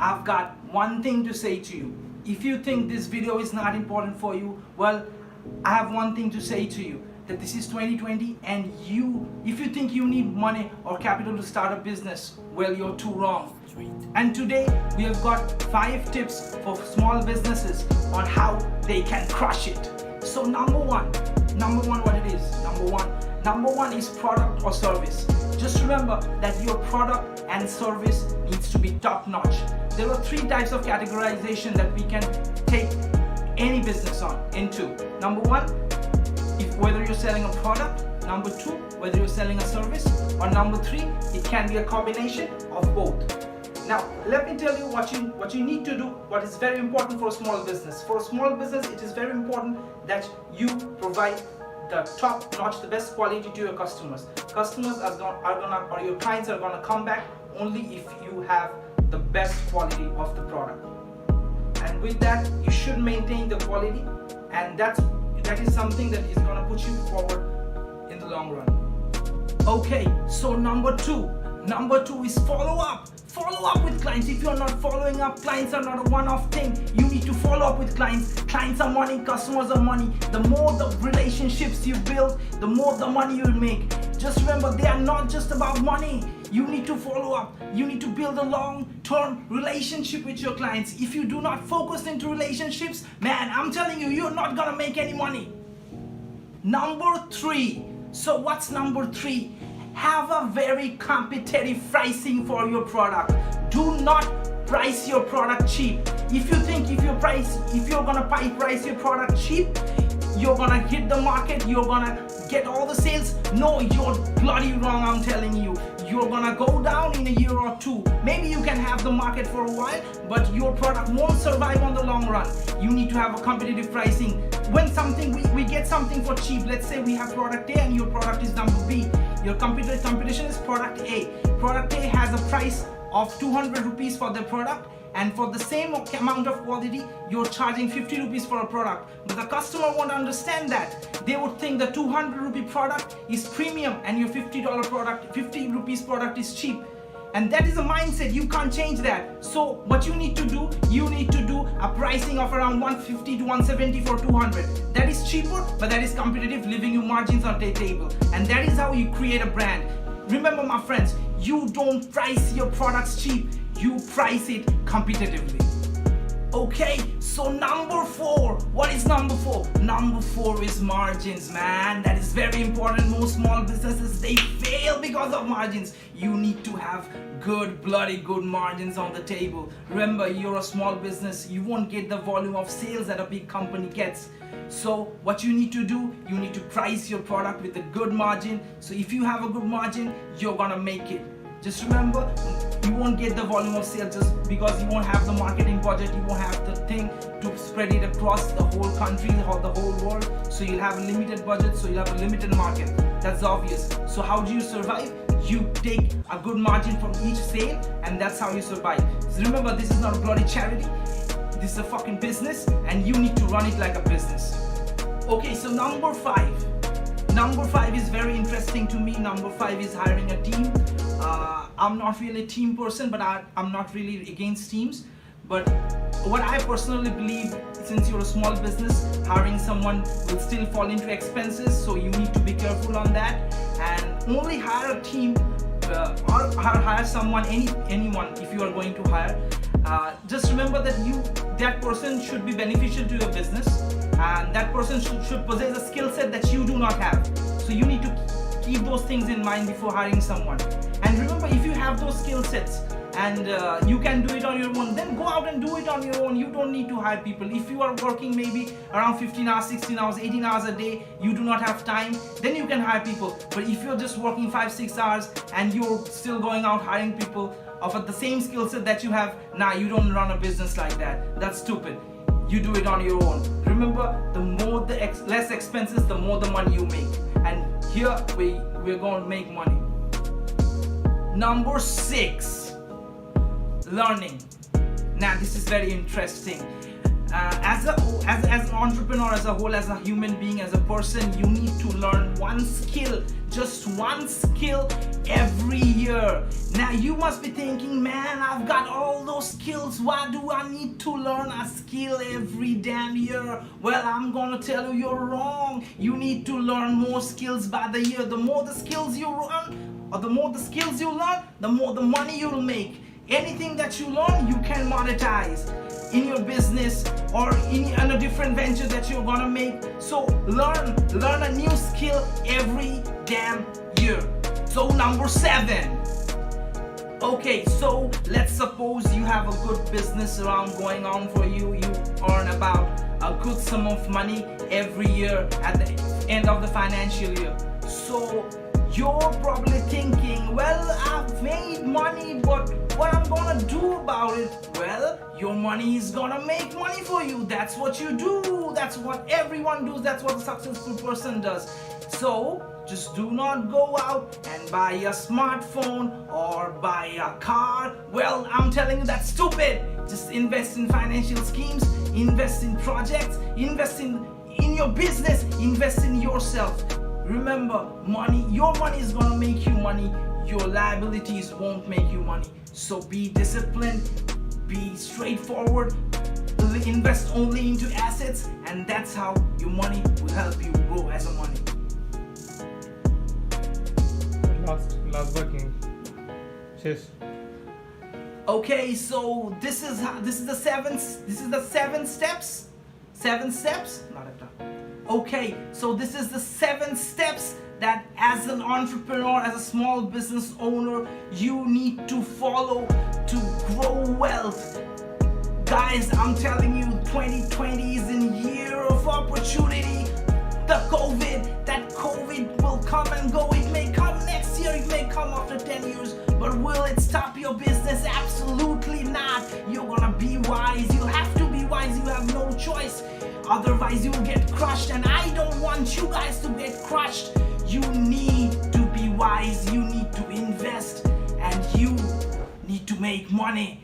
I've got one thing to say to you. If you think this video is not important for you, well, I have one thing to say to you, that this is 2020 and if you think you need money or capital to start a business, well, you're too wrong. And today we have got 5 tips for small businesses on how they can crush it. So number one, what it is? Number one is product or service. Just remember that your product and service needs to be top notch. There are 3 types of categorization that we can take any business into. Number 1, whether you're selling a product. Number 2, whether you're selling a service. Or number 3, it can be a combination of both. Now, let me tell you what you need to do, what is very important for a small business. For a small business, it is very important that you provide the top notch, the best quality to your customers. Customers or your clients are gonna come back only if you have the best quality of the product. And with that, you should maintain the quality, and that is something that is gonna put you forward in the long run. Okay, so number two is follow up. Follow up with clients. If you're not following up, clients are not a one-off thing. You need to follow up with clients. Clients are money, customers are money. The more the relationships you build, the more the money you'll make. Just remember, they are not just about money. You need to follow up. You need to build a long-term relationship with your clients. If you do not focus into relationships, man, I'm telling you, you're not gonna make any money. Number 3. So what's number 3? Have a very competitive pricing for your product. Do not price your product cheap. If you think if you're gonna price your product cheap, you're gonna hit the market, you're gonna get all the sales. No, you're bloody wrong, I'm telling you. You're gonna go down in a year or 2. Maybe you can have the market for a while, but your product won't survive on the long run. You need to have a competitive pricing. When we get something for cheap, let's say we have product A and your product is number B. Your competition is product A. Product A has a price of 200 rupees for the product, and for the same amount of quality, you're charging 50 rupees for a product. But the customer won't understand that. They would think the 200 rupee product is premium and your $50 product, 50 rupees product is cheap. And that is a mindset, you can't change that. So what you need to do a pricing of around 150 to 170 for 200. That is cheaper, but that is competitive, leaving you margins on the table. And that is how you create a brand. Remember, my friends, you don't price your products cheap, you price it competitively. Okay, so number 4. What is number 4? Number 4 is margins, man. That is very important. Most small businesses, they fail because of margins. You need to have bloody good margins on the table. Remember, you're a small business. You won't get the volume of sales that a big company gets. So what you need to do, you need to price your product with a good margin. So if you have a good margin, you're gonna make it. Just remember, you won't get the volume of sales just because you won't have the marketing budget, you won't have the thing to spread it across the whole country or the whole world. So you'll have a limited budget, so you'll have a limited market. That's obvious. So how do you survive? You take a good margin from each sale, and that's how you survive. So remember, this is not a bloody charity. This is a fucking business, and you need to run it like a business. Okay, so number 5. Number 5 is very interesting to me. Number 5 is hiring a team. I'm not really a team person, but I'm not really against teams. But what I personally believe, since you're a small business, hiring someone will still fall into expenses, so you need to be careful on that. And only hire a team or hire someone, anyone if you are going to hire. Just remember that person should be beneficial to your business, and that person should possess a skill set that you do not have. So you need to keep those things in mind before hiring someone. And remember, if you have those skill sets and you can do it on your own, then go out and do it on your own. You don't need to hire people. If you are working maybe around 15 hours, 16 hours, 18 hours a day, you do not have time, then you can hire people. But if you're just working 5-6 hours and you're still going out hiring people of the same skill set that you have, you don't run a business like that. That's stupid. You do it on your own. Remember, the less expenses, the more the money you make. And here we're going to make money. Number 6, learning. Now this is very interesting. As an entrepreneur, as a whole, as a human being, as a person, you need to learn one skill, just one skill every year. year. Now you must be thinking, man, I've got all those skills. Why do I need to learn a skill every damn year? Well, I'm gonna tell you you're wrong. You need to learn more skills by the year. The more the skills you learn, or the more the skills you learn, the more the money you'll make. Anything that you learn, you can monetize in your business or in a different venture that you're gonna make. So learn a new skill every damn year. So number 7. Okay, so let's suppose you have a good business around going on for you. You earn about a good sum of money every year at the end of the financial year. So you're probably thinking, well, I've made money, but what I'm gonna do about it? Well, your money is gonna make money for you. That's what you do. That's what everyone does. That's what a successful person does. So just do not go out and buy a smartphone or buy a car. Well, I'm telling you, that's stupid. Just invest in financial schemes, invest in projects, invest in your business, invest in yourself. Remember, your money is gonna make you money. Your liabilities won't make you money. So be disciplined, be straightforward, invest only into assets, and that's how your money will help you grow as a money. Last working. Yes. Okay, so this is the 7 steps. 7 steps? Not at all. Okay, so this is the 7 steps that as an entrepreneur, as a small business owner, you need to follow to grow wealth. Guys, I'm telling you, 2020 is a year of opportunity. That COVID will come and go. It may come next year, it may come after 10 years, but will it stop your business? Absolutely not. You're gonna be wise. You have to be wise. You have no choice. Otherwise, you will get crushed, and I don't want you guys to get crushed. You need to be wise. You need to invest, and you need to make money.